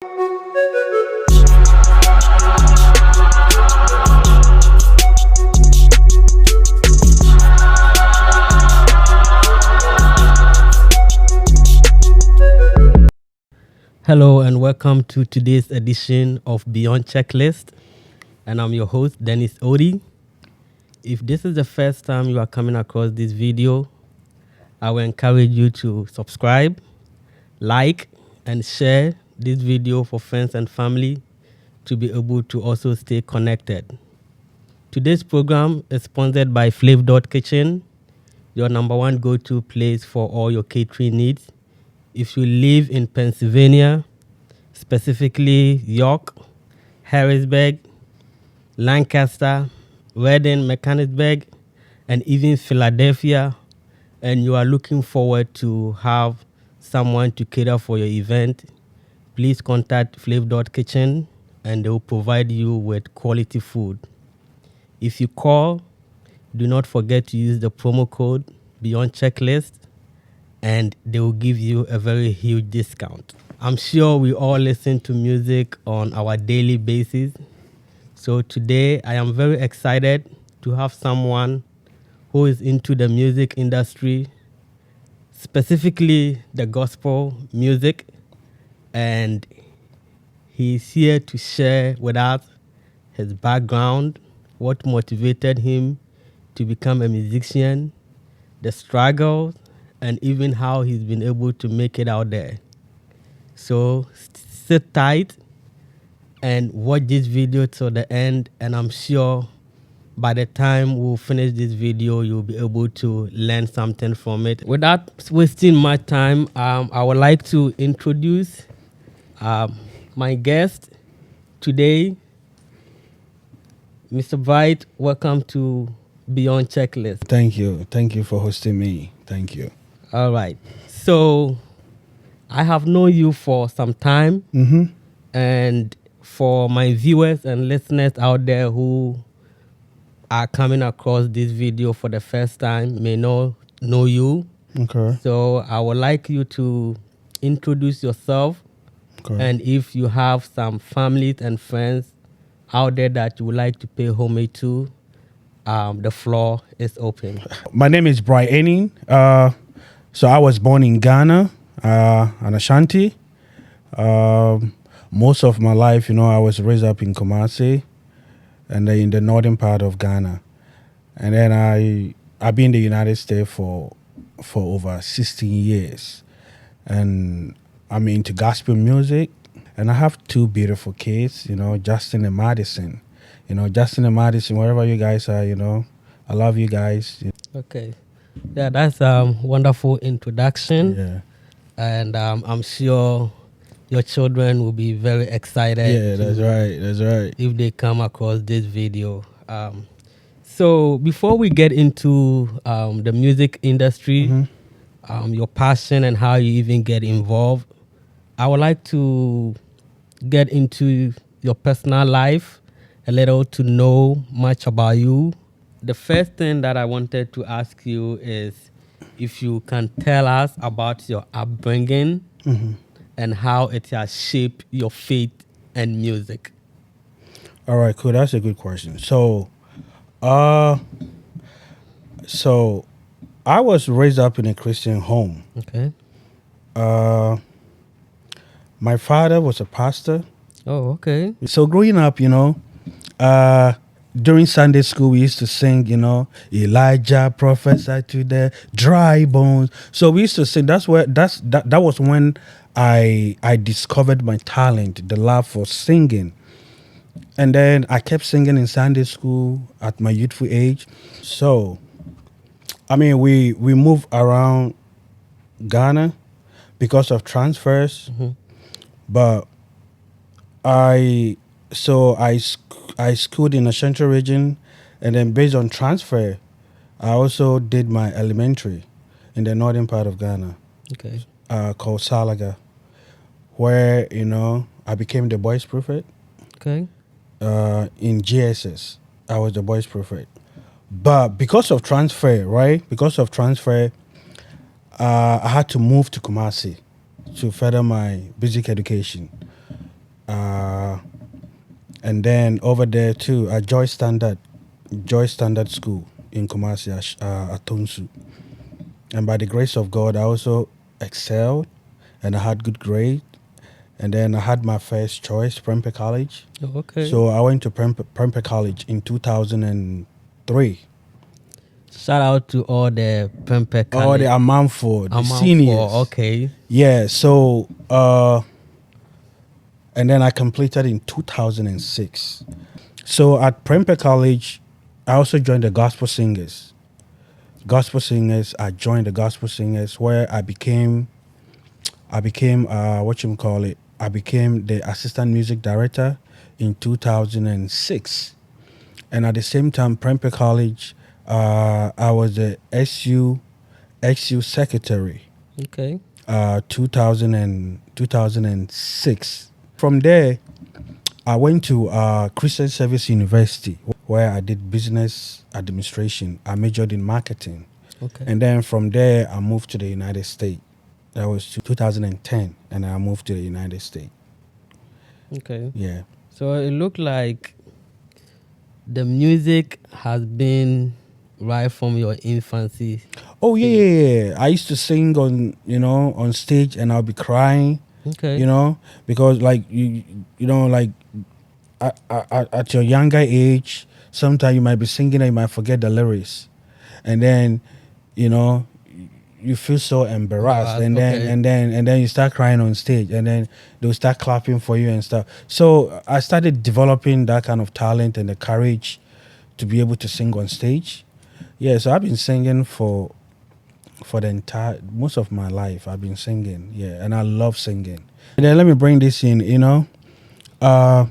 Hello and welcome to today's edition of Beyond Checklist, and I'm your host Dennis Odi. If this is the first time you are coming across this video, I will encourage you to subscribe, like, and share this video for friends and family to be able to also stay connected. Today's program is sponsored by Flav Kitchen, your number one go-to place for all your catering needs. If you live in Pennsylvania, specifically York, Harrisburg, Lancaster, Reading, Mechanicsburg, and even Philadelphia, and you are looking forward to have someone to cater for your event, please contact Flav Kitchen and they will provide you with quality food. If you call, do not forget to use the promo code Beyond Checklist and they will give you a very huge discount. I'm sure we all listen to music on our daily basis. So today I am very excited to have someone who is into the music industry, specifically the gospel music, and he's here to share with us his background, what motivated him to become a musician, the struggles, and even how he's been able to make it out there. So sit tight and watch this video till the end, and I'm sure by the time we'll finish this video, you'll be able to learn something from it. Without wasting much time, I would like to introduce my guest today, Mr. Bright. Welcome to Beyond Checklist. Thank you. Thank you for hosting me. Thank you. All right. So I have known you for some time. And for my viewers and listeners out there who are coming across this video for the first time may not know you. Okay. So I would like you to introduce yourself. Okay. And if you have some families and friends out there that you would like to pay homage to, the floor is open. My name is Brian. So I was born in Ghana, an Ashanti. Most of my life, I was raised up in Kumasi and in the northern part of Ghana. And then I've been in the United States for over 16 years. And I'm into gospel music. And I have two beautiful kids, Justin and Madison. Justin and Madison, wherever you guys are, I love you guys. Okay. Yeah, that's a wonderful introduction. Yeah. And I'm sure your children will be very excited. Yeah, that's right. If they come across this video. So before we get into the music industry, your passion and how you even get involved, I would like to get into your personal life a little to know much about you. The first thing that I wanted to ask you is if you can tell us about your upbringing and how it has shaped your faith and music. All right, cool. That's a good question. So I was raised up in a Christian home. Okay. My father was a pastor. Oh, okay. So growing up, during Sunday school, we used to sing, Elijah prophesied to the dry bones. So we used to sing. That was when I discovered my talent, the love for singing. And then I kept singing in Sunday school at my youthful age. So, we moved around Ghana because of transfers. But I schooled in the Central region, and then based on transfer, I also did my elementary in the northern part of Ghana. Okay. Called Salaga, where, I became the boys prefect. Okay. In GSS, I was the boys prefect. But because of transfer, I had to move to Kumasi to further my basic education. And then over there too, at Joy Standard School in Kumasi, at Tonsu. And by the grace of God, I also excelled, and I had good grade. And then I had my first choice, Prempeh College. Oh, okay. So I went to Prempeh College in 2003. Shout out to all the Prempeh Oh, College. the Amanfo, the Amount seniors. for, okay. Yeah, so and then I completed in 2006. So at Prempeh College, I also joined the Gospel Singers. I joined the Gospel Singers where I became what you call it. I became the assistant music director in 2006. And at the same time, Prempeh College, I was the XU secretary. Okay. 2006. From there, I went to Christian Service University where I did business administration. I majored in marketing. Okay. And then from there, I moved to the United States. That was 2010, and I moved to the United States. Okay. Yeah. So it looked like the music has been right from your infancy. Oh yeah. I used to sing on stage, and I'll be crying. Okay. Because like like at your younger age, sometimes you might be singing and you might forget the lyrics, and then you feel so embarrassed, and then okay. and then you start crying on stage, and then they'll start clapping for you and stuff. So I started developing that kind of talent and the courage to be able to sing on stage. Yeah, so I've been singing for the entire most of my life. I've been singing, yeah, and I love singing. And then let me bring this in. I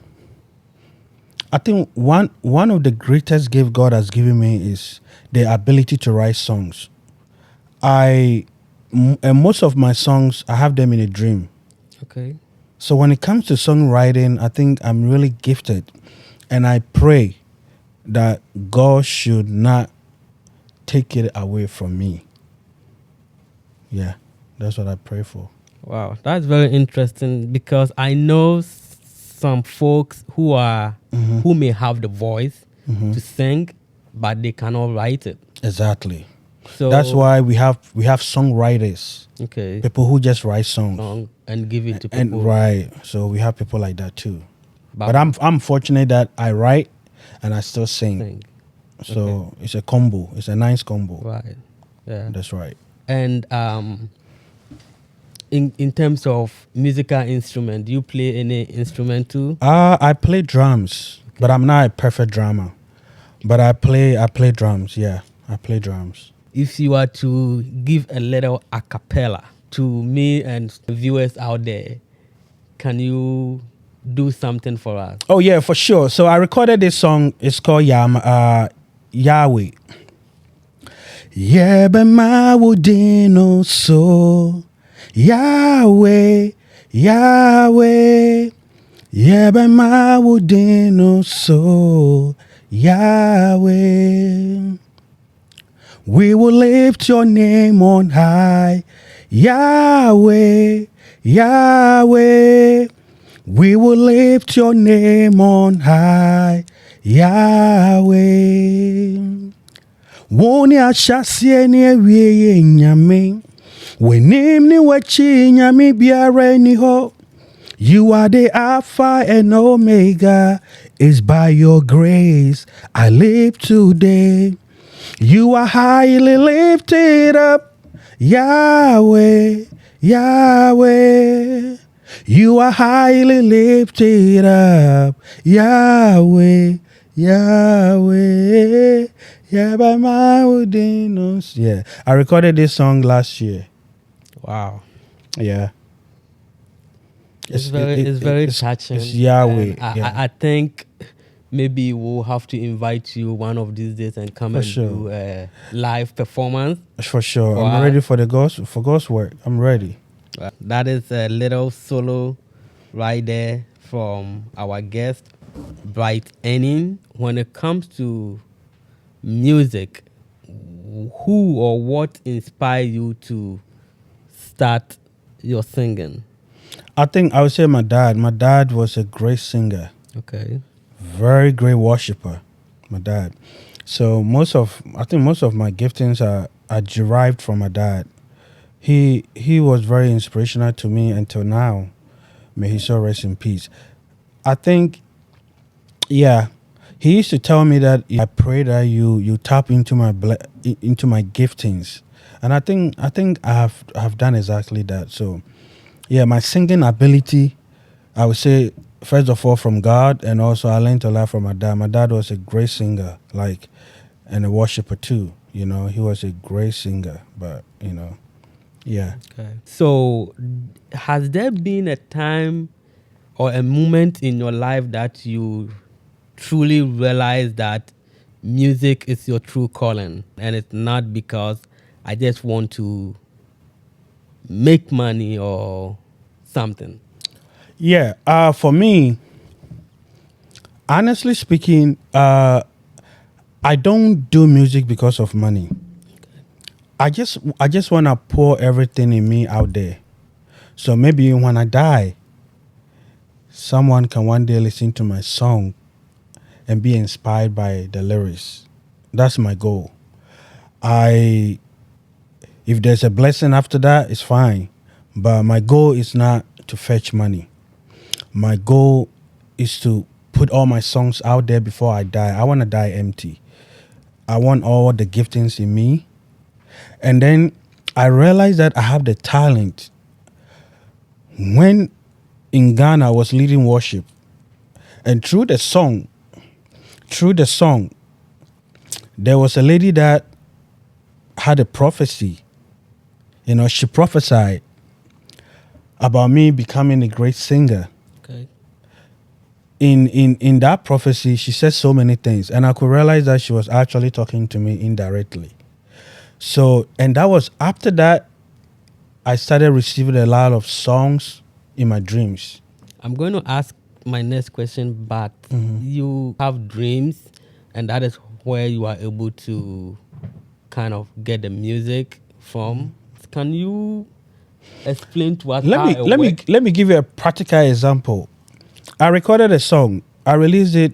think one of the greatest gift God has given me is the ability to write songs. And most of my songs, I have them in a dream. Okay. So when it comes to songwriting, I think I'm really gifted, and I pray that God should not take it away from me. Yeah, that's what I pray for. Wow, that's very interesting because I know some folks who may have the voice to sing, but they cannot write it. Exactly. So That's why we have songwriters. Okay. People who just write songs Song and give it to people. and right. So we have people like that too. But I'm fortunate that I write and I still sing. So it's a combo. It's a nice combo. Right. Yeah. That's right. And in terms of musical instrument, do you play any instrument too? I play drums, but I'm not a perfect drummer. But I play drums. Yeah, I play drums. If you are to give a little a cappella to me and the viewers out there, can you do something for us? Oh yeah, for sure. So I recorded this song. It's called Yahweh. Yebema wudino so Yahweh, Yahweh. Yebema wudino so Yahweh. We will lift your name on high, Yahweh, Yahweh. We will lift your name on high, Yahweh. Woni ashasie ni ewie nyame, wenim ni wachi nyame biara ni ho. You are the Alpha and Omega. It's by your grace I live today. You are highly lifted up, Yahweh, Yahweh. You are highly lifted up, Yahweh, Yahweh. Yeah, I recorded this song last year. Wow. Yeah. It's very touching. It's Yahweh. I think maybe we'll have to invite you one of these days and come do a live performance. For sure. I'm ready for God's work. I'm ready. That is a little solo right there from our guest, Bright Enning. When it comes to music, who or what inspired you to start your singing? I think I would say my dad. My dad was a great singer, Okay. very great worshiper. My dad. So I think most of my giftings are derived from my dad. He was very inspirational to me until now. May he so rest in peace. I think, yeah, he used to tell me that I pray that you tap into into my giftings, and I think I have done exactly that. So yeah, my singing ability, I would say, first of all, from God, and also I learned a lot from my dad. My dad was a great singer, like, and a worshiper too. He was a great singer, but yeah. Okay. So, has there been a time or a moment in your life that you truly realized that music is your true calling, and it's not because I just want to make money or something? Yeah, for me, honestly speaking, I don't do music because of money. I just want to pour everything in me out there. So maybe when I die, someone can one day listen to my song and be inspired by the lyrics. That's my goal. I If there's a blessing after that, it's fine. But my goal is not to fetch money. My goal is to put all my songs out there before I die. I want to die empty. I want all the giftings in me. And then I realized that I have the talent. When in Ghana I was leading worship, and through the song, there was a lady that had a prophecy. She prophesied about me becoming a great singer. Okay. In that prophecy, she said so many things, and I could realize that she was actually talking to me indirectly. So, and that was after that, I started receiving a lot of songs in my dreams. I'm going to ask my next question, but you have dreams, and that is where you are able to kind of get the music from. Can you explain to us Let how me it let me works? let me give you a practical example. I recorded a song. I released it,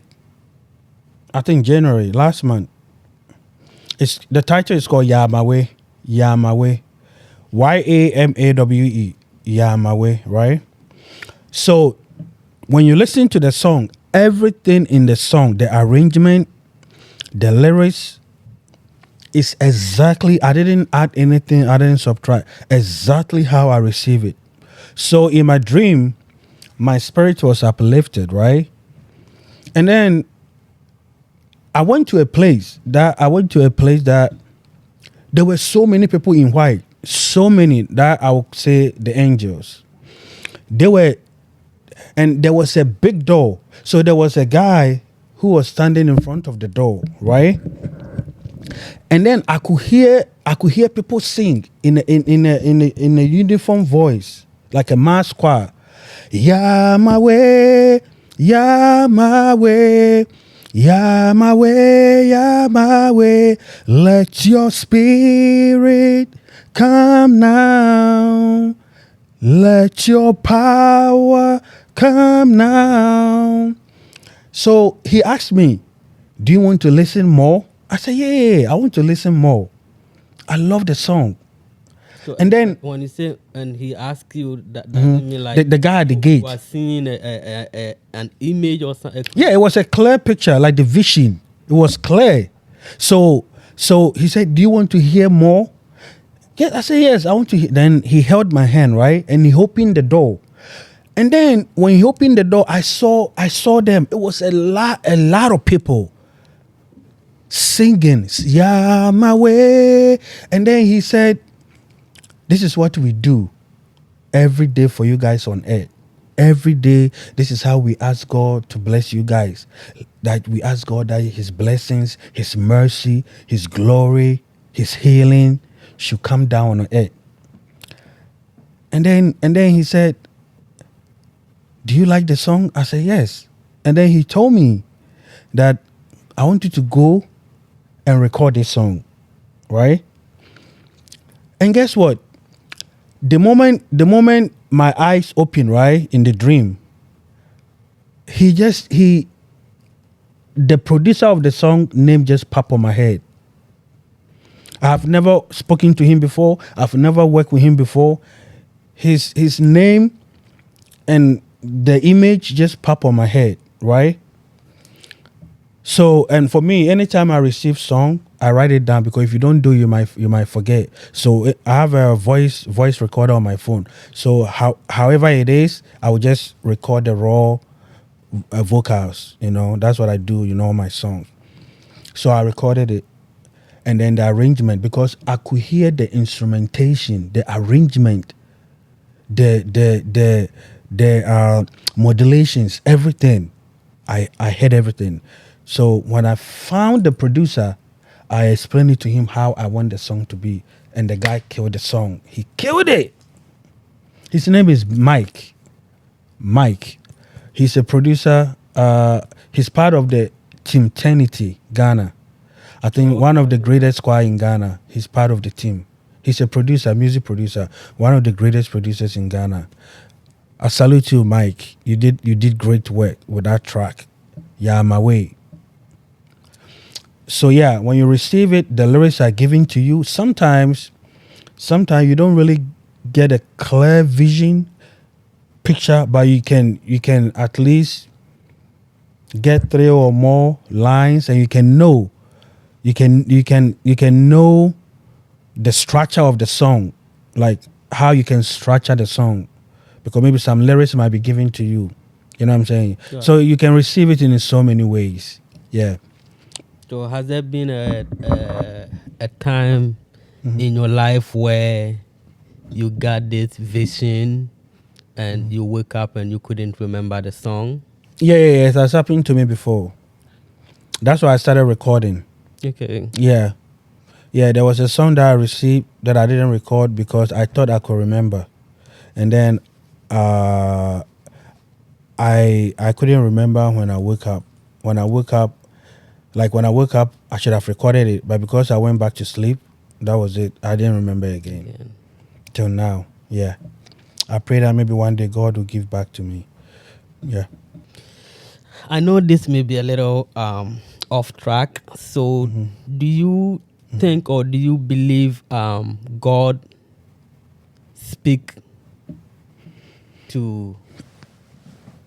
I think, January last month. The title is called Yamawe. Yamawe. Yamawe. Yamawe, right? So when you listen to the song, everything in the song, the arrangement, the lyrics, is exactly, I didn't add anything, I didn't subtract, exactly how I receive it. So in my dream, my spirit was uplifted, right? And then I went to a place that there were so many people in white, so many that I would say the angels. They were, and there was a big door. So there was a guy who was standing in front of the door, right? And then I could hear people sing in a uniform voice, like a mass choir. Yahweh, Yahweh, Yahweh, Yahweh, let your spirit come now. Let your power come now. So he asked me, do you want to listen more? I said, yeah, I want to listen more. I love the song. So And then when you say, and he asks you, that doesn't mean like the guy at the you gate. are seeing an image or something. Yeah, it was a clear picture, like the vision. It was clear. So he said, do you want to hear more? Yes, I said, yes, I want to hear. Then he held my hand, right? And he opened the door. And then when he opened the door, I saw them. It was a lot of people singing, yeah, my way. And then he said, this is what we do every day for you guys on earth. Every day, this is how we ask God to bless you guys. That we ask God that his blessings, his mercy, his glory, his healing should come down on earth. And then he said, do you like the song? I said, yes. And then he told me that I want you to go and record this song, right? And guess what? The moment my eyes open, right, in the dream, he the producer of the song name just popped on my head. I've never spoken to him before. I've never worked with him before. His name and the image just pop on my head, right? So, and for me, anytime I receive song, I write it down, because if you don't do, you might forget. So I have a voice recorder on my phone. So however it is, I will just record the raw vocals. That's what I do. On my songs. So I recorded it, and then the arrangement, because I could hear the instrumentation, the arrangement, the modulations, everything. I heard everything. So when I found the producer, I explained it to him how I want the song to be, and the guy killed the song. He killed it. His name is Mike. He's a producer. He's part of the Team Trinity, Ghana. I think one of the greatest choir in Ghana. He's part of the team. He's a producer, music producer, one of the greatest producers in Ghana. I salute you, Mike. You did great work with that track. Yeah, my way. So yeah, when you receive it, the lyrics are given to you. Sometimes you don't really get a clear vision picture, but you can at least get 3 or more lines, and you can know the structure of the song, like how you can structure the song, because maybe some lyrics might be given to you. You know what I'm saying? Yeah. So you can receive it in so many ways. Yeah. So has there been a time in your life where you got this vision and you wake up and you couldn't remember the song? Yeah, it has happened to me before. That's why I started recording. Okay. Yeah, there was a song that I received that I didn't record because I thought I could remember. And then I couldn't remember when I woke up. When I woke up, I should have recorded it. But because I went back to sleep, that was it. I didn't remember again. Till now, yeah. I pray that maybe one day God will give back to me. Yeah. I know this may be a little off track. So do you think, or do you believe God speak to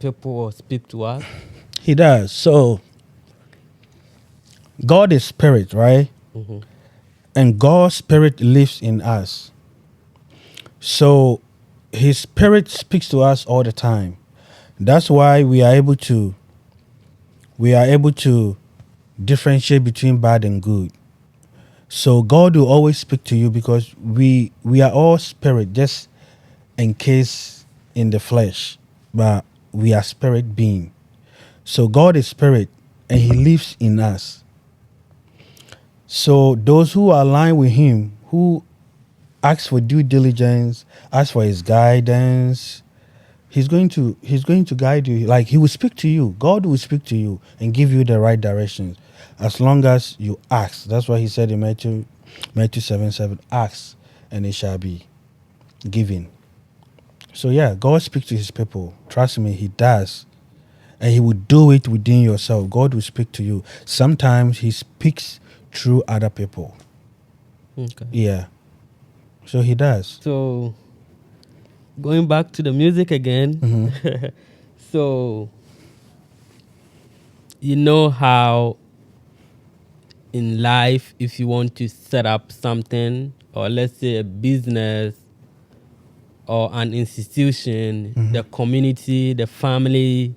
people or speak to us? He does. So God is spirit, right? And God's spirit lives in us. So his spirit speaks to us all the time. That's why we are able to differentiate between bad and good. So God will always speak to you, because we are all spirit, just encased in the flesh, but we are spirit being. So God is spirit, and he lives in us. So those who align with him, who ask for due diligence, ask for his guidance, he's going to guide you. Like, he will speak to you. God will speak to you and give you the right directions, as long as you ask. That's why he said in Matthew 7:7, ask and it shall be given. So yeah, God speaks to his people. Trust me, he does. And he will do it within yourself. God will speak to you. Sometimes he speaks through other people. Okay. Yeah. So he does. So going back to the music again. So you know how in life, if you want to set up something, or let's say a business or an institution, the community, the family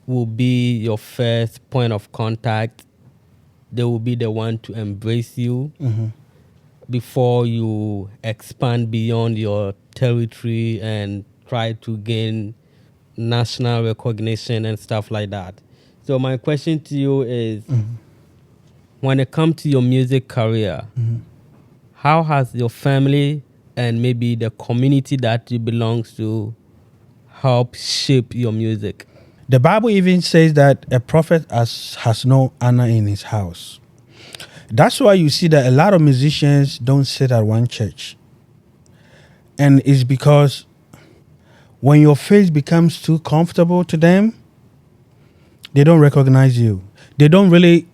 will be your first point of contact. They will be the one to embrace you before you expand beyond your territory and try to gain national recognition and stuff like that. So my question to you is, when it comes to your music career, how has your family and maybe the community that you belong to helped shape your music? The Bible even says that a prophet has no honor in his house. That's why you see that a lot of musicians don't sit at one church. And it's because when your face becomes too comfortable to them, they don't recognize you. They don't really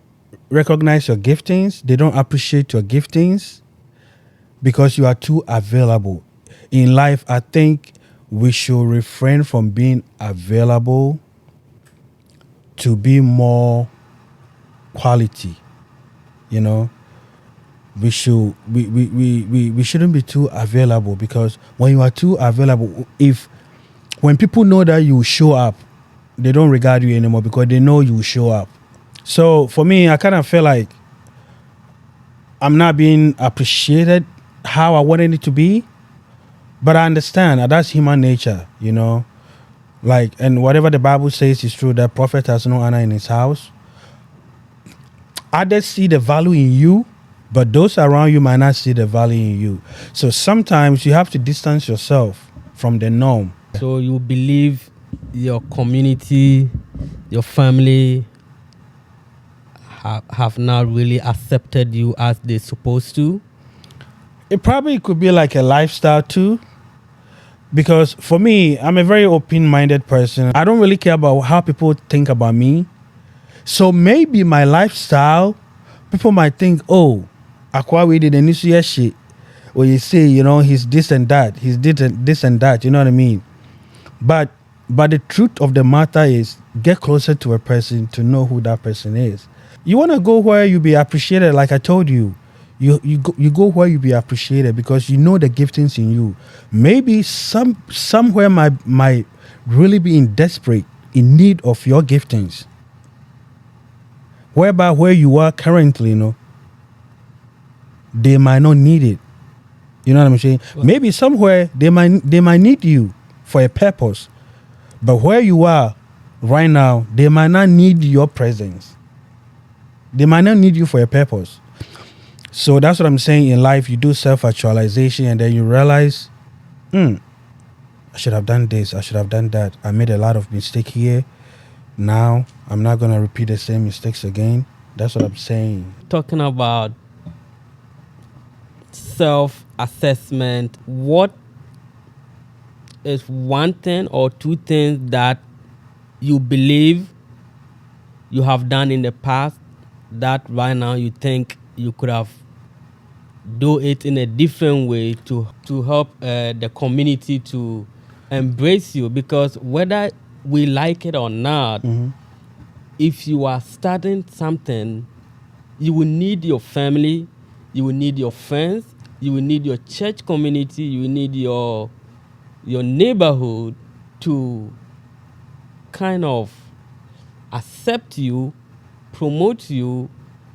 recognize your giftings. They don't appreciate your giftings because you are too available. In life, I think we should refrain from being available to be more quality. You know, we shouldn't be too available, because when you are too available, when people know that you show up, they don't regard you anymore because they know you show up. So for me, I kind of feel like I'm not being appreciated how I wanted it to be, but I understand that's human nature, you know. Like, and whatever the Bible says is true, that prophet has no honor in his house. Others see the value in you, but those around you might not see the value in you. So sometimes you have to distance yourself from the norm. So you believe your community, your family have not really accepted you as they're supposed to? It probably could be like a lifestyle too. Because for me, I'm a very open-minded person. I don't really care about how people think about me. So maybe my lifestyle, people might think, oh, Akwawi did an issue shit. Or you say, you know, he's this and that. He's this and that. You know what I mean? But the truth of the matter is, get closer to a person to know who that person is. You want to go where you be appreciated, like I told you. You go where you be appreciated because you know the giftings in you. Maybe somewhere might really be in need of your giftings. Whereby where you are currently, you know, they might not need it. You know what I'm saying? Well, maybe somewhere they might need you for a purpose. But where you are right now, they might not need your presence. They might not need you for a purpose. So that's what I'm saying. In life, you do self-actualization and then you realize, I should have done this, I should have done that. I made a lot of mistakes here. Now, I'm not going to repeat the same mistakes again. That's what I'm saying. Talking about self-assessment, what is one thing or two things that you believe you have done in the past that right now you think you could have do it in a different way to help the community to embrace you? Because whether we like it or not, if you are starting something, you will need your family, you will need your friends, you will need your church community, you will need your neighborhood to kind of accept you, promote you.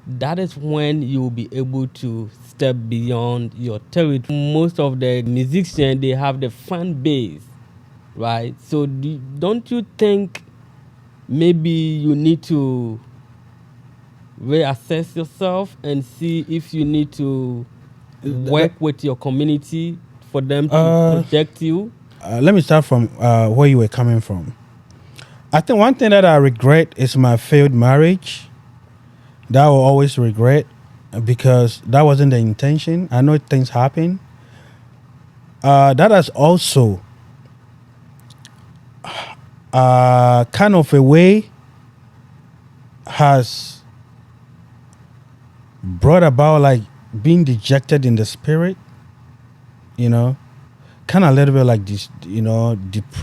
That is when you will be able to step beyond your territory. Most of the musicians, they have the fan base, right? So don't you think maybe you need to reassess yourself and see if you need to work with your community for them to protect you? Let me start from where you were coming from. I think one thing that I regret is my failed marriage. That I will always regret because that wasn't the intention. I know things happen. That has also kind of a way has brought about like being dejected in the spirit, you know, kind of a little bit like this, you know,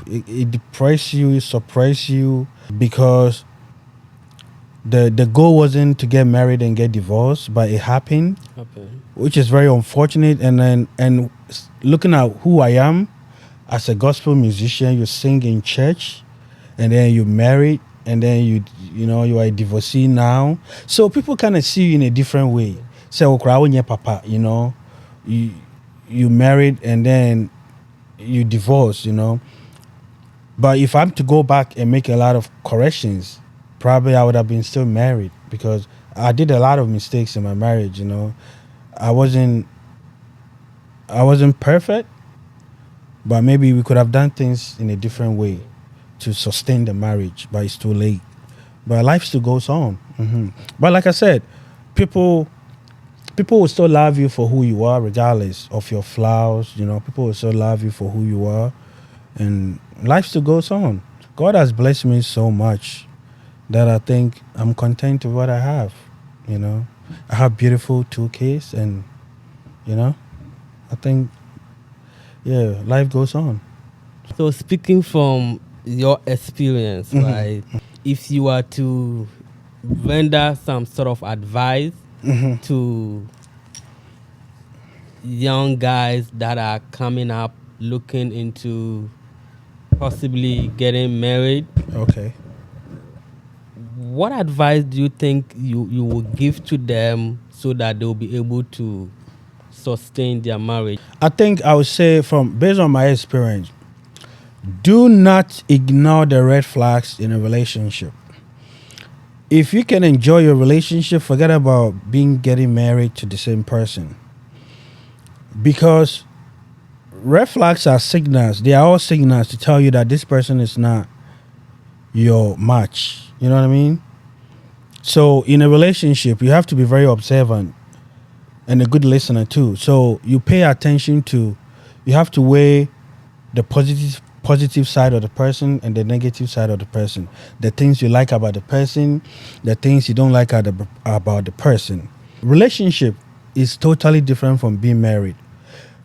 it depresses you, it suppresses you because the goal wasn't to get married and get divorced, but it happened, which is very unfortunate. And looking at who I am as a gospel musician, you sing in church, and then you married, and then you know you are a divorcee now. So people kind of see you in a different way. Say, "Oh, papa," you know, you married and then you divorced, you know. But if I'm to go back and make a lot of corrections, probably I would have been still married because I did a lot of mistakes in my marriage, you know. I wasn't perfect, but maybe we could have done things in a different way to sustain the marriage, but it's too late. But life still goes on. But like I said, people will still love you for who you are, regardless of your flaws. You know, people will still love you for who you are, and life still goes on. God has blessed me so much that I think I'm content with what I have. You know, I have beautiful two kids, and you know, I think, yeah, life goes on. So speaking from your experience, Mhm. right? If you were to render some sort of advice Mhm. to young guys that are coming up looking into possibly getting married, Okay. what advice do you think you would give to them so that they'll be able to sustain their marriage? I think I would say, from based on my experience, do not ignore the red flags in a relationship. If you can enjoy your relationship, forget about getting married to the same person. Because red flags are signals. They are all signals to tell you that this person is not your match. You know what I mean? So in a relationship, you have to be very observant and a good listener too. So you pay attention to, you have to weigh the positive side of the person and the negative side of the person. The things you like about the person, the things you don't like about the person. Relationship is totally different from being married.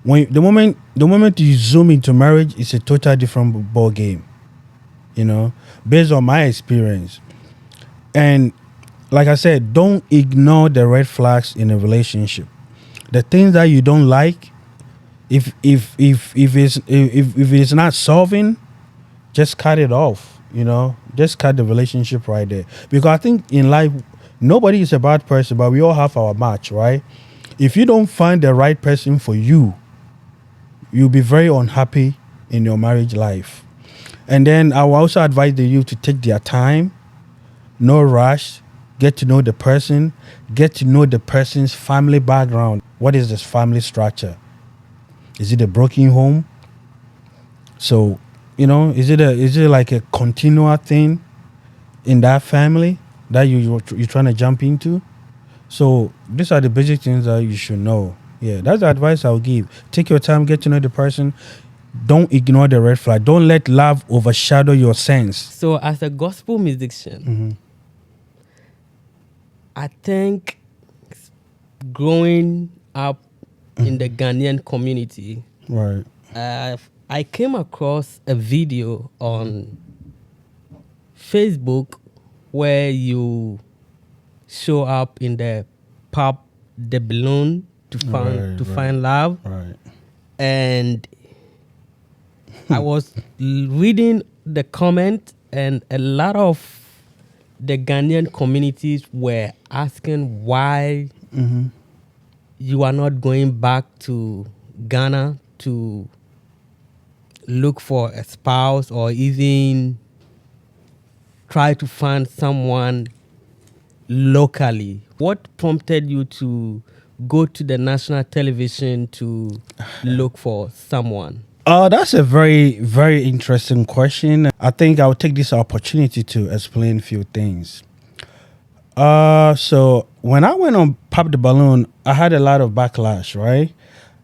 When the moment you zoom into marriage, it's a totally different ball game. You know, based on my experience. And like I said, don't ignore the red flags in a relationship. The things that you don't like, if it's not solving, just cut it off. You know, just cut the relationship right there. Because I think in life, nobody is a bad person, but we all have our match, right? If you don't find the right person for you, you'll be very unhappy in your marriage life. And then I will also advise the youth to take their time, no rush, get to know the person, get to know the person's family background. What is this family structure? Is it a broken home? So, is it like a continual thing in that family that you're trying to jump into? So these are the basic things that you should know. Yeah, that's the advice I'll give. Take your time, get to know the person. Don't ignore the red flag. Don't let love overshadow your sense. So as a gospel musician, Mm-hmm. I think growing up in the Ghanaian community, Right. I came across a video on Facebook where you show up in the pub, the balloon, to find love, Right. and I was reading the comment, and a lot of the Ghanaian communities were asking why Mm-hmm. you are not going back to Ghana to look for a spouse or even try to find someone locally. What prompted you to go to the national television to look for someone? That's a very, very interesting question. I think I'll take this opportunity to explain a few things. So when I went on Pop the Balloon, I had a lot of backlash, right?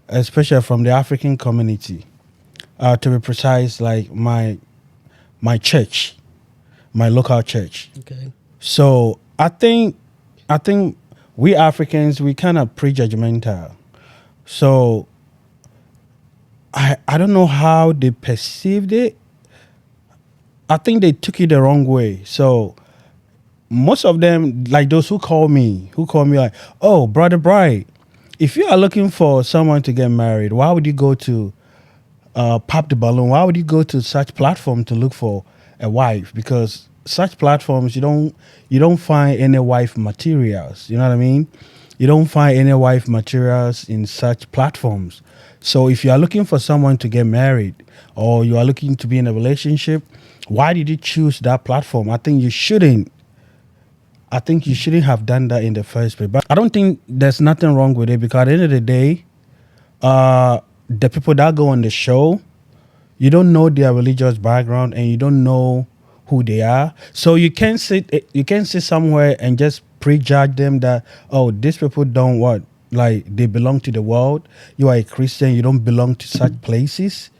Especially from the African community. To be precise, like my church, my local church. Okay. So I think we Africans, we kind of prejudgmental. So I don't know how they perceived it. I think they took it the wrong way. So most of them, like those who call me like, oh, Brother Bright, if you are looking for someone to get married, why would you go to Pop the Balloon? Why would you go to such platform to look for a wife? Because such platforms, you don't find any wife materials. You know what I mean? You don't find any wife materials in such platforms. So if you are looking for someone to get married, or you are looking to be in a relationship, why did you choose that platform? I think you shouldn't have done that in the first place. But I don't think there's nothing wrong with it, because at the end of the day, the people that go on the show, you don't know their religious background and you don't know who they are. So you can't sit somewhere and just prejudge them that, oh, these people don't they belong to the world. You are a Christian, you don't belong to such places.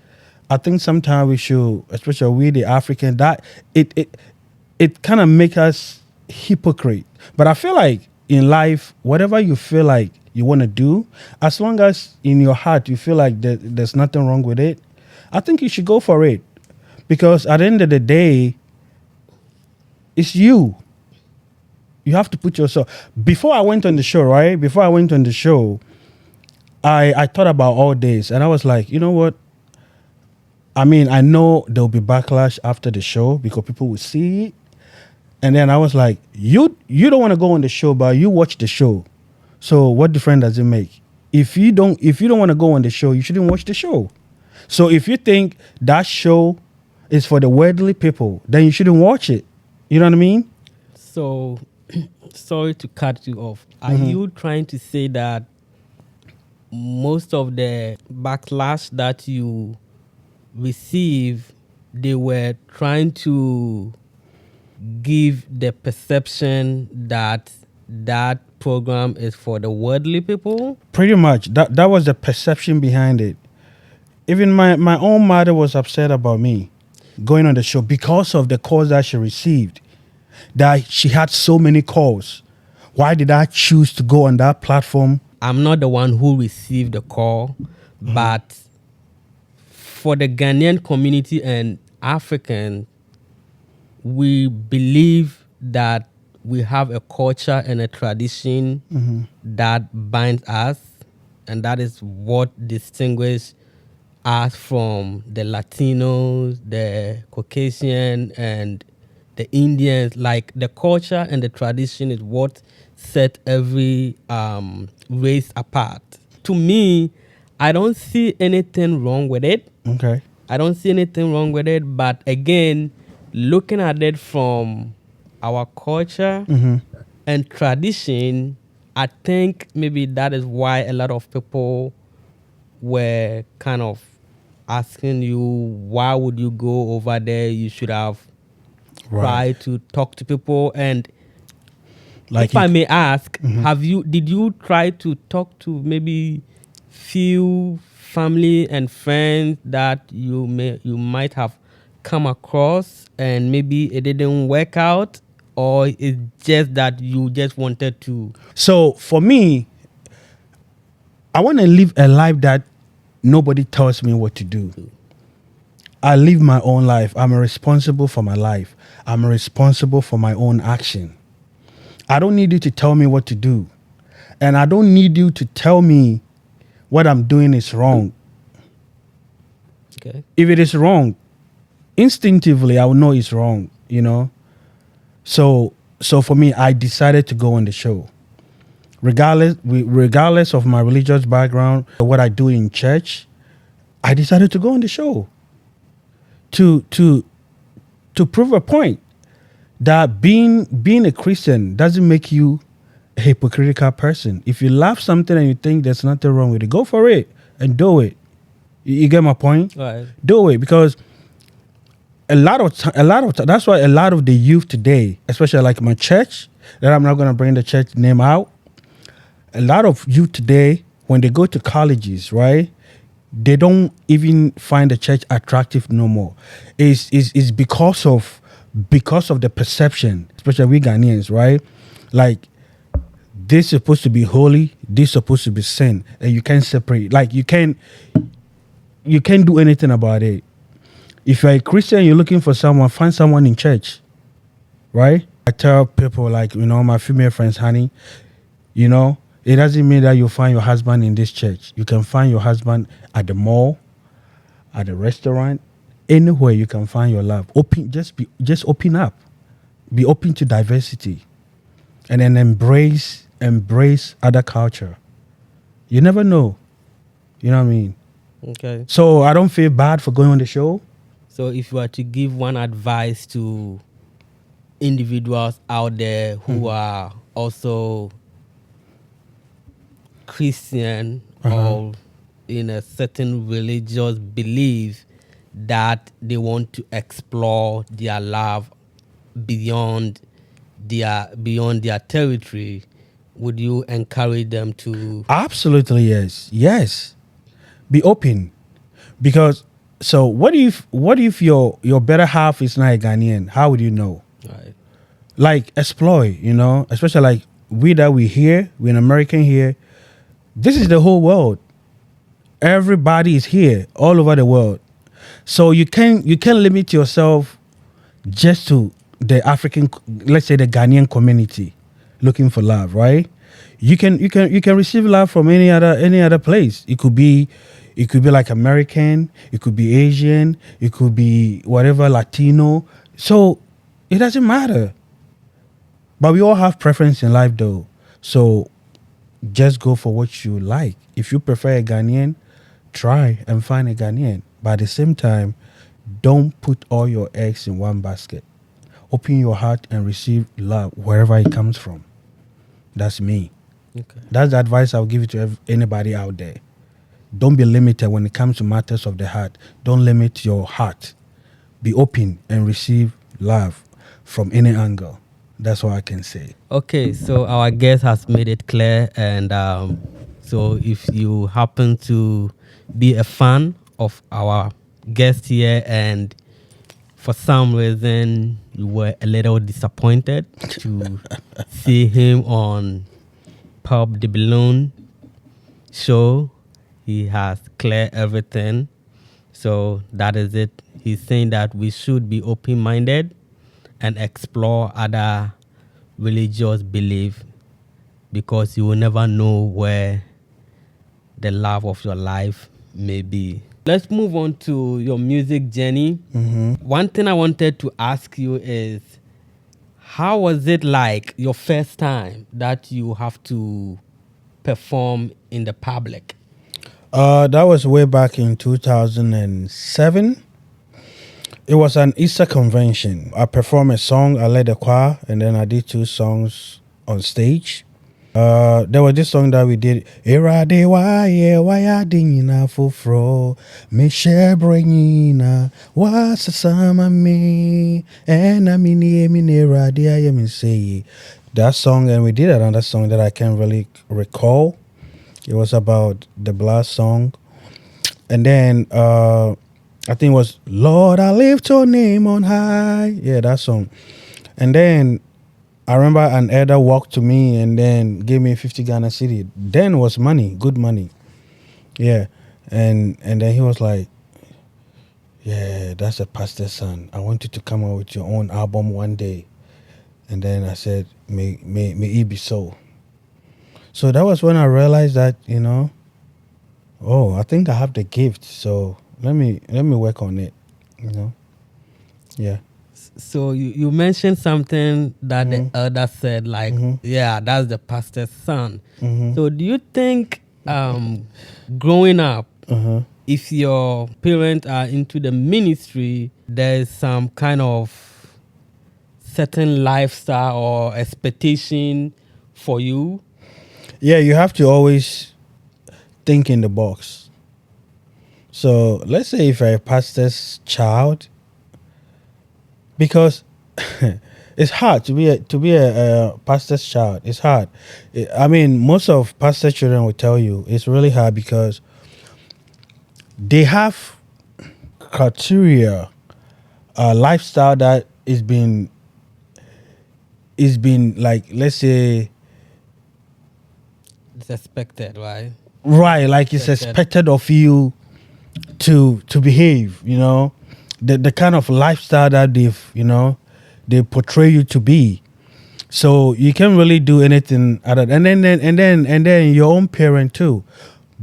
I think sometimes we should, especially we the African, that it kind of make us hypocrite. But I feel like in life, whatever you feel like you want to do, as long as in your heart you feel like there's nothing wrong with it, I think you should go for it. Because at the end of the day, it's you. You have to put yourself. Before I went on the show, right? Before I went on the show, I thought about all this, and I was like, you know what? I mean, I know there'll be backlash after the show because people will see it. And then I was like, you don't want to go on the show, but you watch the show. So what difference does it make? If you don't want to go on the show, you shouldn't watch the show. So if you think that show is for the worldly people, then you shouldn't watch it. You know what I mean? So, sorry to cut you off. Are you trying to say that most of the backlash that you receive, they were trying to give the perception that that program is for the worldly people? Pretty much. That was the perception behind it. Even my own mother was upset about me going on the show because of the calls that she received. That she had so many calls. Why did I choose to go on that platform? I'm not the one who received the call, but for the Ghanaian community and African, we believe that we have a culture and a tradition that binds us, and that is what distinguishes us from the Latinos, the Caucasian, and the Indians. Like the culture and the tradition is what set every race apart. To me, I don't see anything wrong with it. Okay. I don't see anything wrong with it. But again, looking at it from our culture and tradition, I think maybe that is why a lot of people were kind of asking you, why would you go over there? You should have tried to talk to people. And Like if I may ask, did you try to talk to maybe few family and friends that you might have come across and maybe it didn't work out, or it's just that you just wanted to? So for me, I want to live a life that nobody tells me what to do. I live my own life. I'm responsible for my life. I'm responsible for my own action. I don't need you to tell me what to do. And I don't need you to tell me what I'm doing is wrong. Okay. If it is wrong, instinctively I will know it's wrong, you know. So for me, I decided to go on the show. Regardless of my religious background, what I do in church, I decided to go on the show. To prove a point that being a Christian doesn't make you a hypocritical person. If you love something and you think there's nothing wrong with it, go for it and do it. You get my point? Right. Do it, because a lot of that's why a lot of the youth today, especially like my church, that I'm not going to bring the church name out. A lot of youth today, when they go to colleges, right, they don't even find the church attractive no more. It's because of the perception, especially we Ghanaians, right? Like, this is supposed to be holy, this is supposed to be sin, and you can't separate. Like, you can't do anything about it. If you're a Christian, you're looking for someone, find someone in church, right? I tell people, like, you know, my female friends, honey, you know, it doesn't mean that you'll find your husband in this church. You can find your husband at the mall, at the restaurant, anywhere you can find your love. Just open up. Be open to diversity. And then embrace other culture. You never know. You know what I mean? Okay. So I don't feel bad for going on the show. So if you were to give one advice to individuals out there who are also Christian or in a certain religious belief, that they want to explore their love beyond their territory, would you encourage them to? Absolutely, yes. Yes. Be open. Because So what if your better half is not a Ghanaian? How would you know? Right. Like exploit, especially like we here, we're an American here. This is the whole world. Everybody is here all over the world. So you can limit yourself just to the African, let's say the Ghanaian community looking for love, right? You can receive love from any other place. It could be like American, it could be Asian, it could be whatever, Latino. So it doesn't matter. But we all have preference in life though. So just go for what you like. If you prefer a Ghanaian, try and find a Ghanaian. But at the same time, don't put all your eggs in one basket. Open your heart and receive love wherever it comes from. That's me. Okay. That's the advice I'll give it to anybody out there. Don't be limited when it comes to matters of the heart. Don't limit your heart. Be open and receive love from any angle. That's what I can say. Okay, so our guest has made it clear, and so if you happen to be a fan of our guest here, and for some reason you were a little disappointed to see him on Pub the Balloon show, he has cleared everything. So that is it. He's saying that we should be open-minded and explore other religious belief, because you will never know where the love of your life may be. Let's move on to your music journey. One thing I wanted to ask you is, how was it like your first time that you have to perform in the public? That was way back in 2007. It was an Easter convention. I performed a song, I led the choir, and then I did 2 songs on stage. There was this song that we did. Erade wa ye wa ya dingina fufro me share bringina wa sasama me and I mean erade I am say that song. And we did another song that I can't really recall. It was about the blood song. And then I think it was Lord, I lift your name on high. Yeah, that song. And then I remember an elder walked to me and then gave me 50 Ghana cedi. Then was money, good money. Yeah. And then he was like, yeah, that's a pastor's son. I want you to come out with your own album one day. And then I said, may it be so. So that was when I realized that, I think I have the gift. So let me work on it, Yeah. So you mentioned something that the elder said, like, yeah, that's the pastor's son. So do you think growing up, if your parents are into the ministry, there's some kind of certain lifestyle or expectation for you? Yeah, you have to always think in the box. So let's say if you're a pastor's child, because it's hard to be a pastor's child. It's hard. I mean, most of pastor children will tell you it's really hard because they have criteria, lifestyle that is been like, let's say, It's expected, right? right, like it's expected of you to behave, the kind of lifestyle that they portray you to be. So you can't really do anything other and then your own parent too,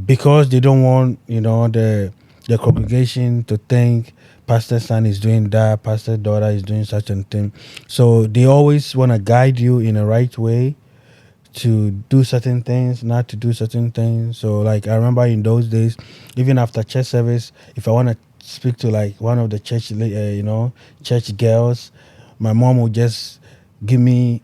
because they don't want the congregation to think pastor's son is doing that, pastor's daughter is doing such a thing. So they always want to guide you in the right way to do certain things, not to do certain things. So like I remember in those days, even after church service, if I want to speak to like one of the church church girls, my mom would just give me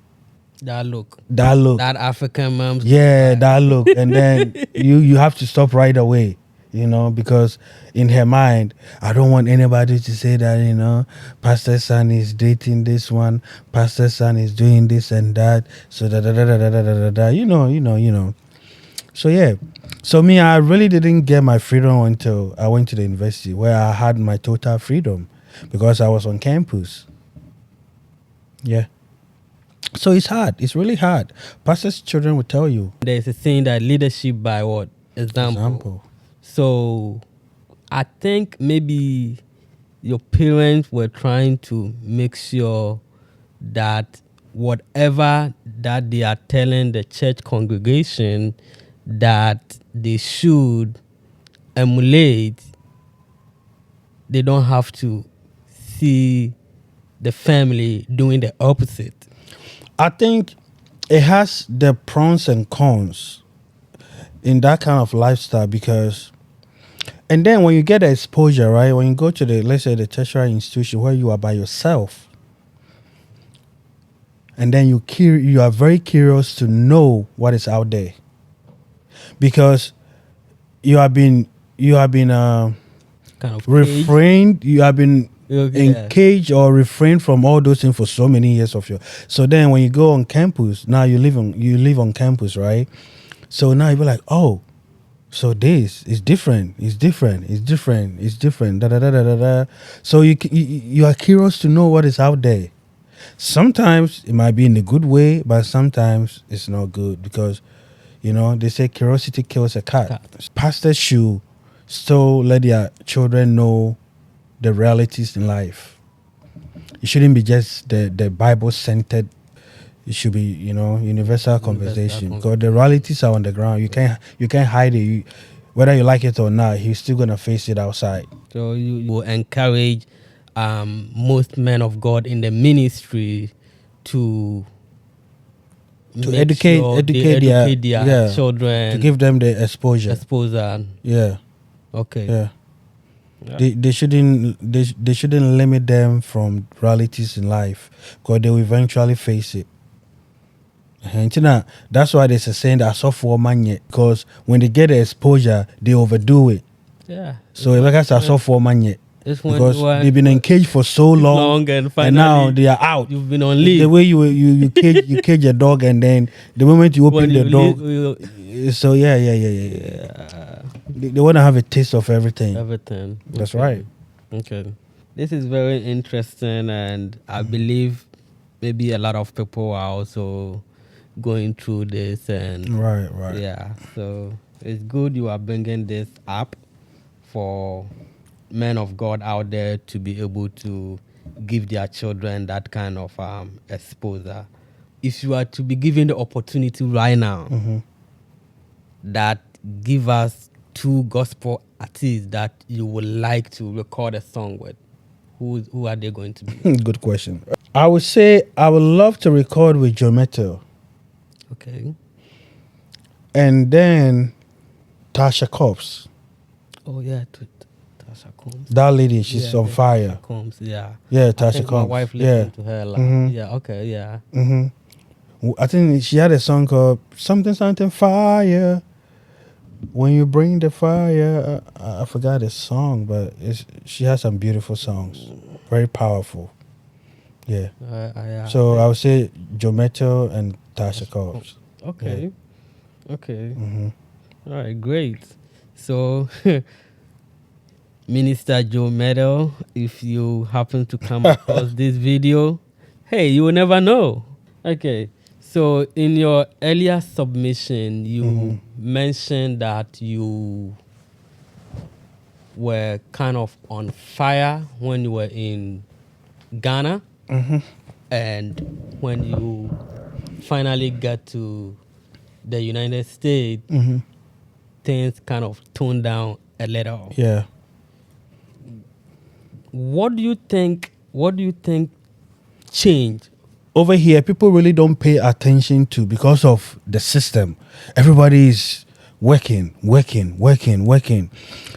that look, that African mom. Yeah, that look. And then you have to stop right away, because in her mind, I don't want anybody to say that, pastor's son is dating this one, pastor's son is doing this and that. So So yeah, so me, I really didn't get my freedom until I went to the university, where I had my total freedom because I was on campus. Yeah. So it's hard. It's really hard. Pastors' children will tell you. There's a saying that leadership by what? Example. So I think maybe your parents were trying to make sure that whatever that they are telling the church congregation that they should emulate, they don't have to see the family doing the opposite. I think it has the pros and cons in that kind of lifestyle because, and then when you get the exposure, right? When you go to the, let's say, the tertiary institution where you are by yourself, and then you are very curious to know what is out there because you have been Kind of refrained, you have been engaged or refrained from all those things for so many years of your. So then when you go on campus, now you live on campus, right? So now you be like, oh, so this is different. It's different. It's different. It's different. Da da da da da da. So you are curious to know what is out there. Sometimes it might be in a good way, but sometimes it's not good because, they say curiosity kills a cat. Pastors should still let their children know the realities in life. It shouldn't be just the Bible centered. It should be, universal conversation because the realities are on the ground. You can't hide it. Whether you like it or not, he's still gonna face it outside. So you will encourage most men of God in the ministry to educate their children, to give them the exposure. Yeah. Okay. Yeah. They shouldn't limit them from realities in life because they will eventually face it. That's why there's a saying that software man, because when they get the exposure, they overdo it. Yeah. So like I said, software man, because they've been engaged for so long and now they are out. You've been on leave. The way you cage a dog, and then the moment you open the dog, so yeah. They want to have a taste of everything. That's right. Okay. This is very interesting, and I believe maybe a lot of people are also going through this. And right. Yeah. So it's good you are bringing this up for men of God out there to be able to give their children that kind of exposure. If you are to be given the opportunity right now, that give us 2 gospel artists that you would like to record a song with, who are they going to be? Good question. I would say I would love to record with Joe Metal. Okay. And then Tasha Cobbs. Oh yeah, Tasha Combs. That lady, she's on fire. Tasha Combs, yeah. Yeah, Tasha Combs. My wife listened to her. Yeah, okay, yeah. I think she had a song called Something Fire. When you bring the fire, I forgot the song, but she has some beautiful songs, very powerful. Yeah. So I would say Joe Metal and Tasha Cobbs. Okay. Yeah. Okay. All right, great. So, Minister Joe Metal, if you happen to come across this video, hey, you will never know. Okay. So in your earlier submission, you mentioned that you were kind of on fire when you were in Ghana. And when you finally got to the United States, things kind of toned down a little. Yeah. What do you think changed? Over here, people really don't pay attention to because of the system. Everybody is working.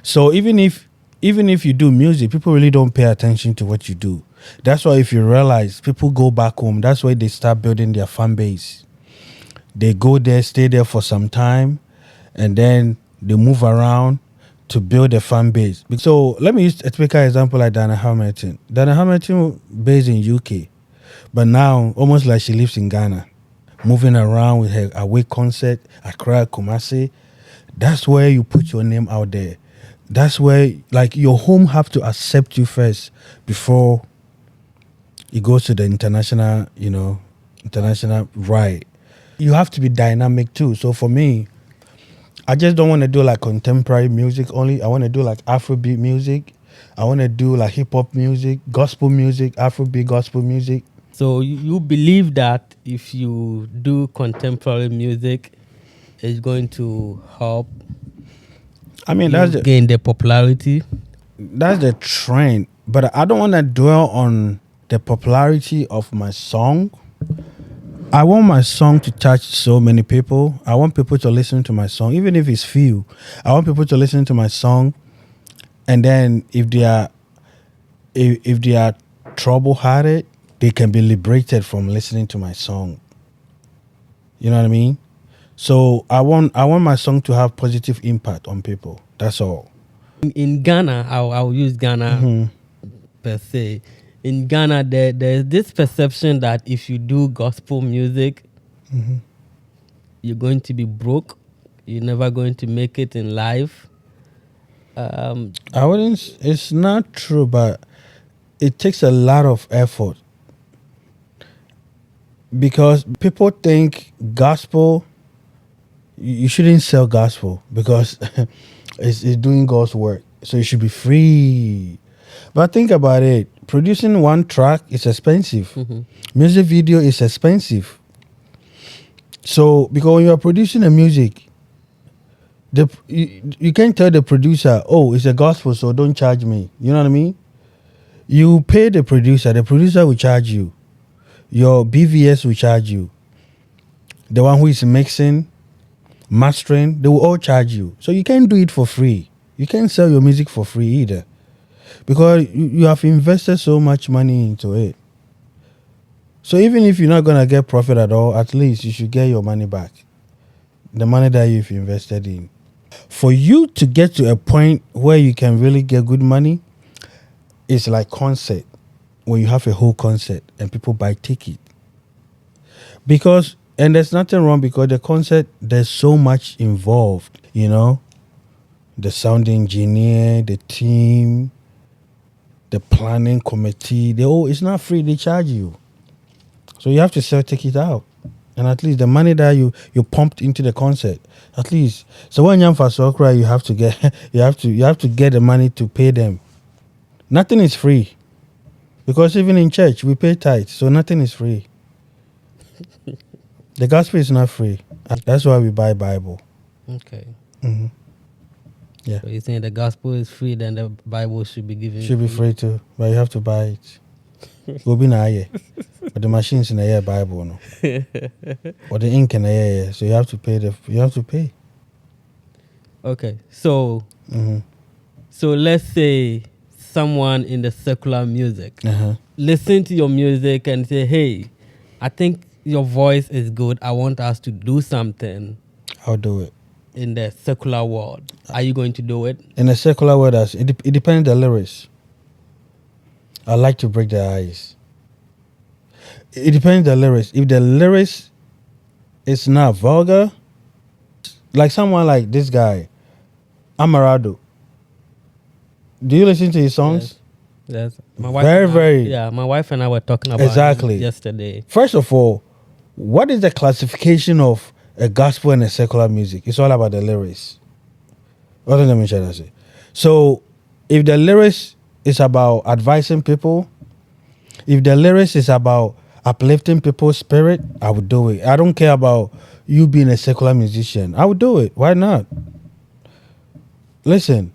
So even if you do music, people really don't pay attention to what you do. That's why if you realize, people go back home. That's why they start building their fan base. They go there, stay there for some time, and then they move around to build a fan base. So let me use a typical example like Dana Hamilton. Dana Hamilton based in UK. But now, almost like she lives in Ghana, moving around with her away concert, Accra, Kumasi. That's where you put your name out there. That's where, like, your home have to accept you first before it goes to the international, international, right. You have to be dynamic too. So for me, I just don't want to do like contemporary music only. I want to do like Afrobeat music. I want to do like hip hop music, gospel music, Afrobeat gospel music. So you believe that if you do contemporary music, it's going to help I mean, you gain the popularity? that's the trend. But I don't want to dwell on the popularity of my song. I want my song to touch so many people. I want people to listen to my song, even if it's few. I want people to listen to my song, and then if they are trouble-hearted, they can be liberated from listening to my song. You know what I mean? So I want my song to have positive impact on people. That's all. In Ghana, I'll use Ghana per se. In Ghana, there's this perception that if you do gospel music, you're going to be broke. You're never going to make it in life. I wouldn't. It's not true, but it takes a lot of effort because people think gospel. You shouldn't sell gospel because it's doing God's work. So it should be free. But think about it. Producing one track is expensive. Music video is expensive. So because when you are producing a music, you can't tell the producer, oh, it's a gospel, so don't charge me. You know what I mean? You pay the producer will charge you. Your BVS will charge you. The one who is mixing, mastering, they will all charge you. So you can't do it for free. You can't sell your music for free either. Because you have invested so much money into it. So even if you're not going to get profit at all, at least you should get your money back. The money that you've invested in. For you to get to a point where you can really get good money, it's like concert. When you have a whole concert and people buy ticket. And there's nothing wrong because the concert, there's so much involved, the sound engineer, the team, the planning committee, it's not free, they charge you. So you have to sell ticket out. And at least the money that you pumped into the concert, at least. So when you're for Sokra, you have to get you have to get the money to pay them. Nothing is free. Because even in church, we pay tithes, so nothing is free. The gospel is not free. That's why we buy Bible. Okay. Mm-hmm. Yeah. So you're saying the gospel is free, then the Bible should be given. Should be free too, but you have to buy it. Go be na aye. But the machines in the air Bible no. Or the ink in the air, so you have to pay you have to pay. Okay. So so let's say someone in the secular music listen to your music and say, hey, I think your voice is good. I want us to do something. I'll do it. In the secular world, are you going to do it? In the secular world, it depends on the lyrics. I like to break the ice. It depends on the lyrics. If the lyrics is not vulgar, like someone like this guy, Amarado. Do you listen to his songs? Yes. My wife my wife and I were talking about it yesterday. First of all, what is the classification of a gospel and a secular music? It's all about the lyrics. What did I try to say? So, if the lyrics is about advising people, if the lyrics is about uplifting people's spirit, I would do it. I don't care about you being a secular musician. I would do it. Why not? Listen,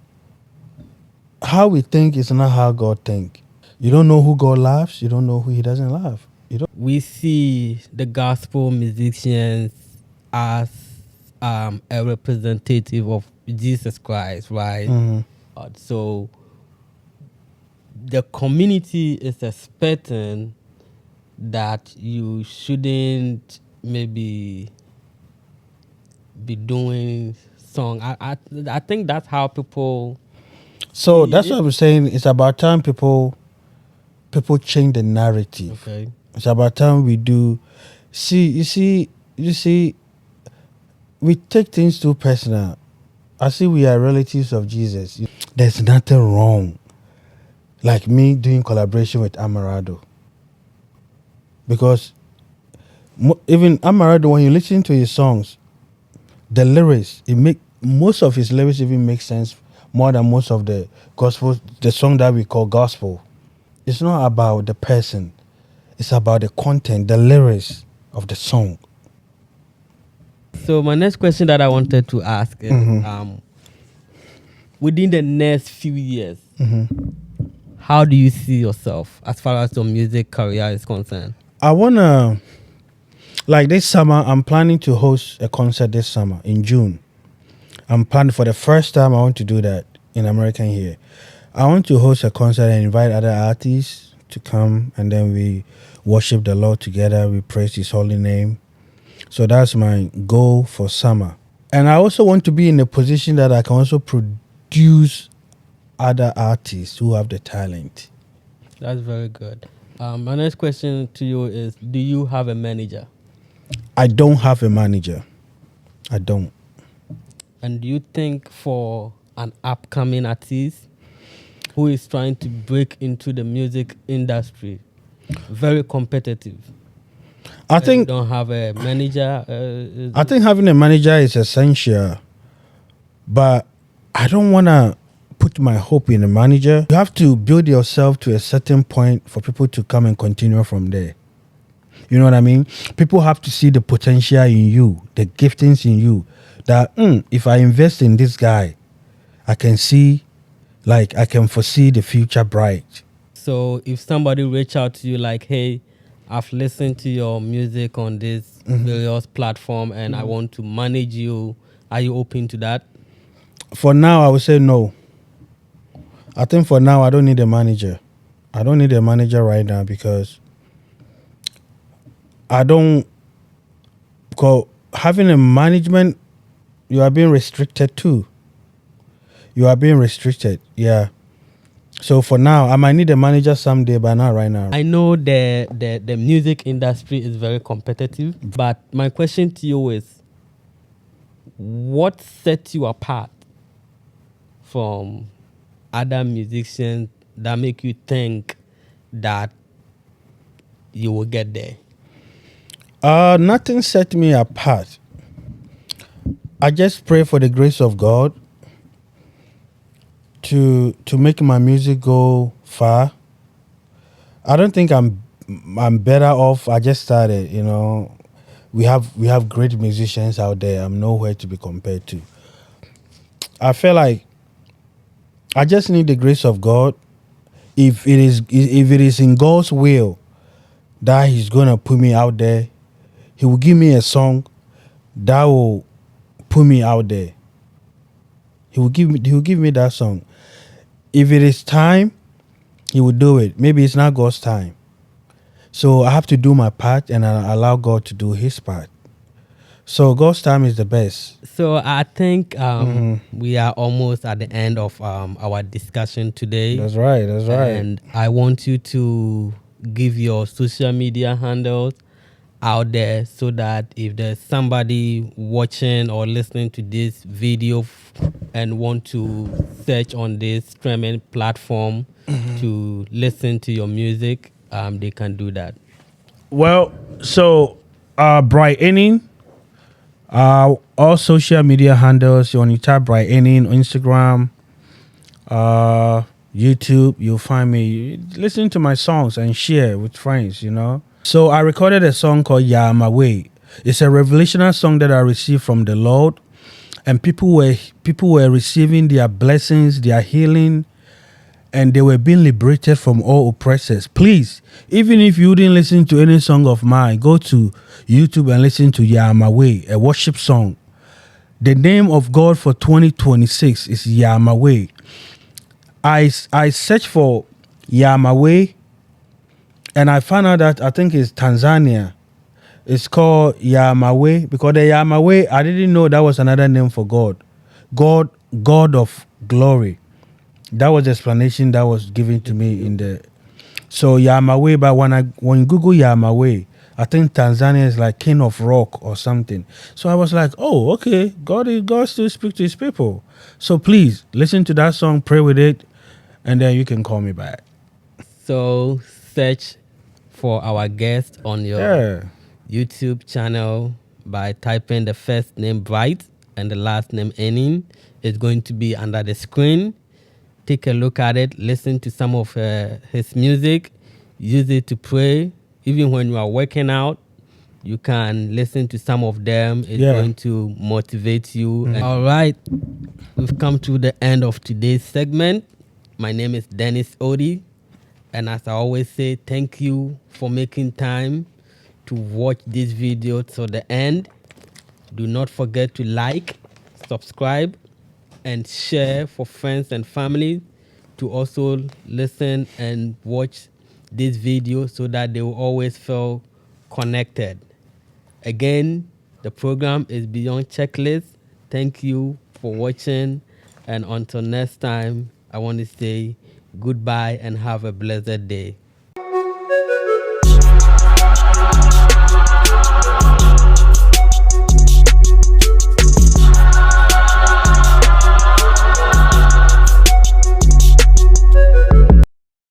how we think is not how God think. You don't know who God loves. You don't know who He doesn't love. We see the gospel musicians as a representative of Jesus Christ, right? So the community is expecting that you shouldn't maybe be doing song. I think that's how people. So that's what I'm saying. It's about time people change the narrative. Okay. It's about time we do. You see, we take things too personal. I see we are relatives of Jesus. There's nothing wrong, like me doing collaboration with Amarado, because even Amarado, when you listen to his songs, the lyrics, most of his lyrics even make sense more than most of the gospel, the song that we call gospel. It's not about the person, it's about the content, the lyrics of the song. So my next question that I wanted to ask is, within the next few years, how do you see yourself as far as your music career is concerned? I wanna, like this summer, I'm planning to host a concert this summer in June. I'm planning for the first time. I want to do that in American here. I want to host a concert and invite other artists to come, and then we worship the Lord together. We praise His holy name. So that's my goal for summer. And I also want to be in a position that I can also produce other artists who have the talent. That's very good. My next question to you is, do you have a manager? I don't have a manager. I don't. And do you think for an upcoming artist who is trying to break into the music industry, very competitive, I think don't have a manager? I think having a manager is essential, but I don't want to put my hope in a manager. You have to build yourself to a certain point for people to come and continue from there. You know what I mean? People have to see the potential in you, the giftings in you, that if I invest in this guy, I can see, like, I can foresee the future bright. So if somebody reach out to you like, hey, I've listened to your music on this various platform and I want to manage you, are you open to that? For now, I would say no. I think for now, I don't need a manager. I don't need a manager right now because because having a management, you are being restricted too. You are being restricted, yeah. So for now, I might need a manager someday, but not right now. I know the music industry is very competitive, but my question to you is, what sets you apart from other musicians that make you think that you will get there? Nothing set me apart. I just pray for the grace of God to make my music go far. I don't think I'm better off. I just started, you know. We have great musicians out there. I'm nowhere to be compared to. I feel like I just need the grace of God. If it is in God's will that He's gonna put me out there, He will give me a song that will put me out there. He will give me that song. If it is time, He will do it. Maybe it's not God's time. So I have to do my part and I allow God to do His part. So God's time is the best. So I think we are almost at the end of our discussion today. That's right. And I want you to give your social media handles out there so that if there's somebody watching or listening to this video and want to search on this streaming platform to listen to your music, they can do that. Well, so brightening, all social media handles. When you type brightening, Instagram, YouTube, you'll find me. Listen to my songs and share with friends, you know. So I recorded a song called "Yeah My Way." It's a revelational song that I received from the Lord, and people were receiving their blessings, their healing, and they were being liberated from all oppressors. Please, even if you didn't listen to any song of mine, go to YouTube and listen to "Yeah My Way," a worship song. The name of God for 2026 is "Yeah My Way." I searched for "Yeah My Way," and I found out that I think it's Tanzania. It's called "Yeah My Way" because the "Yeah My Way," I didn't know that was another name for God. God of glory. That was the explanation that was given to me in the. So "Yeah My Way," but when you Google "Yeah My Way," I think Tanzania is like king of rock or something. So I was like, oh, okay, God still speak to his people. So please listen to that song, pray with it, and then you can call me back. So search for our guest on your Yeah. YouTube channel by typing the first name Bright and the last name Enin. It's going to be under the screen. Take a look at it, listen to some of his music, use it to pray. Even when you are working out, you can listen to some of them. It's Yeah. going to motivate you. All right, we've come to the end of today's segment. My name is Dennis Odi. And as I always say, thank you for making time to watch this video to the end. Do not forget to like, subscribe, and share for friends and family to also listen and watch this video so that they will always feel connected. Again, the program is Beyond Checklist. Thank you for watching. And until next time, I want to say goodbye and have a blessed day.